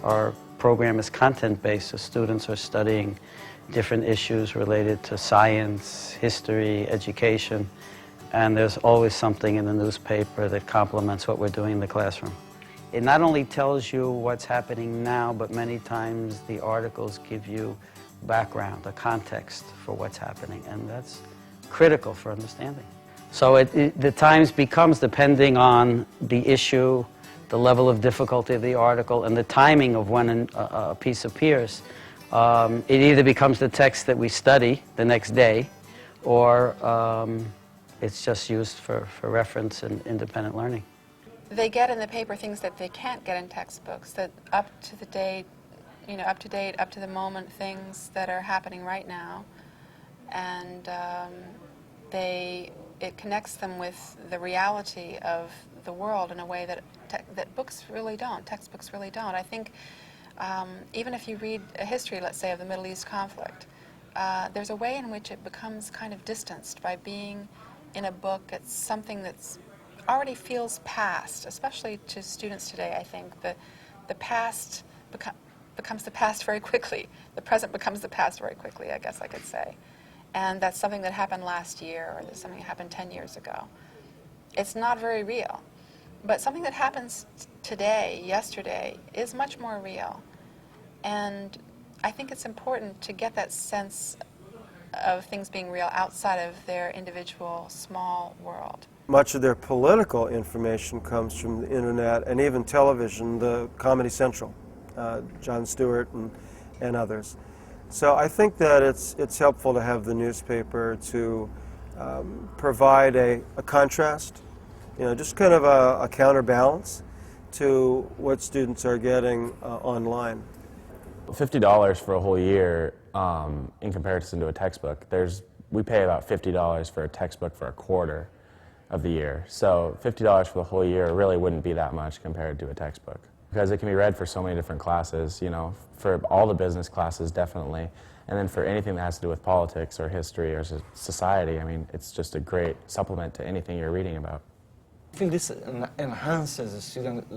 Our program is content-based, so students are studying different issues related to science, history, education, and there's always something in the newspaper that complements what we're doing in the classroom. It not only tells you what's happening now, but many times the articles give you background, a context for what's happening, and that's critical for understanding. So the Times becomes, depending on the issue, the level of difficulty of the article, and the timing of when a piece appears, it either becomes the text that we study the next day, or it's just used for reference and independent learning. They get in the paper things that they can't get in textbooks, that up to the date, up to date, up to the moment things that are happening right now, and it connects them with the reality of the world in a way that books really don't, textbooks really don't. I think even if you read a history, let's say, of the Middle East conflict, there's a way in which it becomes kind of distanced by being in a book. It's something that's already feels past, especially to students today. I think the past becomes the past very quickly. The present becomes the past very quickly, I guess I could say. And that's something that happened last year, or there's something that happened 10 years ago. It's not very real. But something that happens today, yesterday, is much more real. And I think it's important to get that sense of things being real outside of their individual small world. Much of their political information comes from the internet and even television, the Comedy Central, Jon Stewart and others. So I think that it's helpful to have the newspaper to provide a contrast, just kind of a counterbalance to what students are getting online. $50 for a whole year in comparison to a textbook. We pay about $50 for a textbook for a quarter of the year. So $50 for the whole year really wouldn't be that much compared to a textbook, because it can be read for so many different classes, for all the business classes definitely, and then for anything that has to do with politics or history or society. I mean, it's just a great supplement to anything you're reading about. I think this enhances the student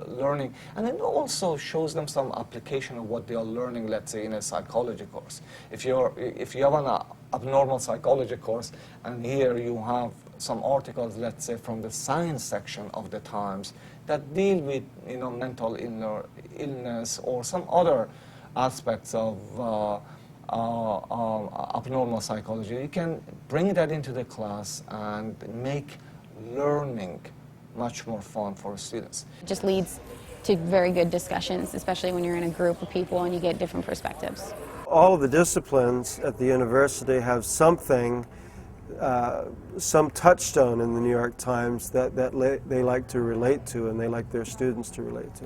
learning, and it also shows them some application of what they are learning, let's say, in a psychology course. If you have an abnormal psychology course, and here you have some articles, let's say, from the science section of the Times that deal with, mental illness or some other aspects of abnormal psychology, you can bring that into the class and make learning much more fun for students. It just leads to very good discussions, especially when you're in a group of people and you get different perspectives. All of the disciplines at the university have something, some touchstone in the New York Times that they like to relate to, and they like their students to relate to.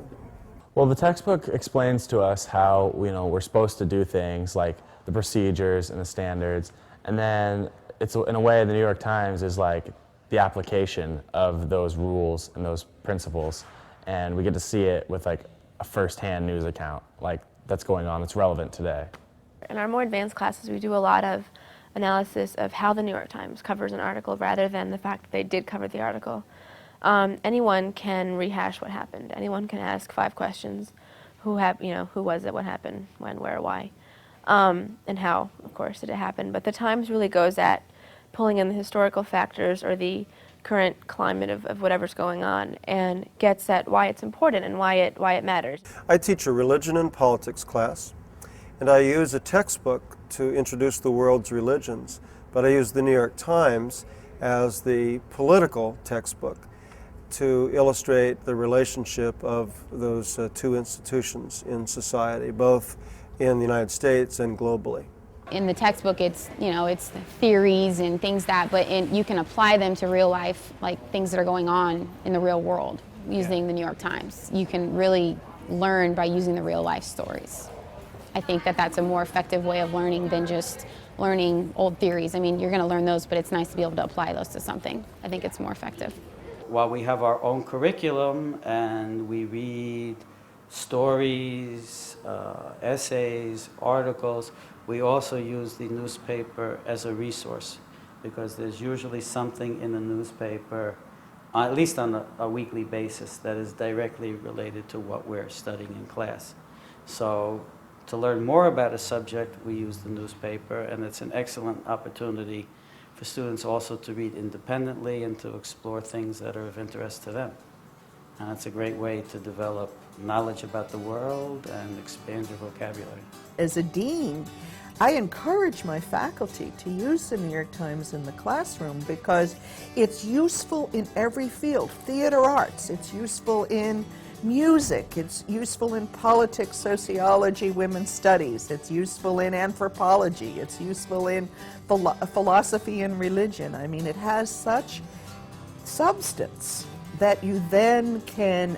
Well, the textbook explains to us how we're supposed to do things, like the procedures and the standards, and then it's, in a way, the New York Times is like the application of those rules and those principles, and we get to see it with like a first-hand news account, like that's going on, that's relevant today. In our more advanced classes, we do a lot of analysis of how the New York Times covers an article rather than the fact that they did cover the article. Anyone can rehash what happened. Anyone can ask 5 questions. Who was it, what happened, when, where, why, and how, of course, did it happen. But the Times really goes at pulling in the historical factors or the current climate of whatever's going on, and gets at why it's important and why it matters. I teach a religion and politics class, and I use a textbook to introduce the world's religions, but I use the New York Times as the political textbook to illustrate the relationship of those two institutions in society, both in the United States and globally. In the textbook, it's it's theories and things but you can apply them to real life, like things that are going on in the real world using the New York Times. You can really learn by using the real life stories. I think that's a more effective way of learning than just learning old theories. I mean, you're going to learn those, but it's nice to be able to apply those to something. I think it's more effective. While we have our own curriculum and we read stories, essays, articles, we also use the newspaper as a resource, because there's usually something in the newspaper, at least on a weekly basis, that is directly related to what we're studying in class. So to learn more about a subject, we use the newspaper, and it's an excellent opportunity for students also to read independently and to explore things that are of interest to them. And it's a great way to develop knowledge about the world and expand your vocabulary. As a dean, I encourage my faculty to use the New York Times in the classroom because it's useful in every field. Theater arts, it's useful in music, it's useful in politics, sociology, women's studies, it's useful in anthropology, it's useful in philosophy and religion. I mean, it has such substance that you then can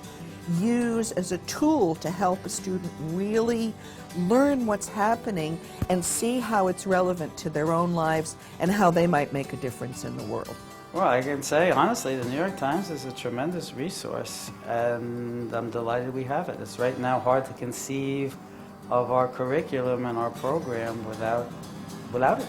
use as a tool to help a student really learn what's happening and see how it's relevant to their own lives and how they might make a difference in the world. Well, I can say, honestly, the New York Times is a tremendous resource, and I'm delighted we have it. It's right now hard to conceive of our curriculum and our program without it.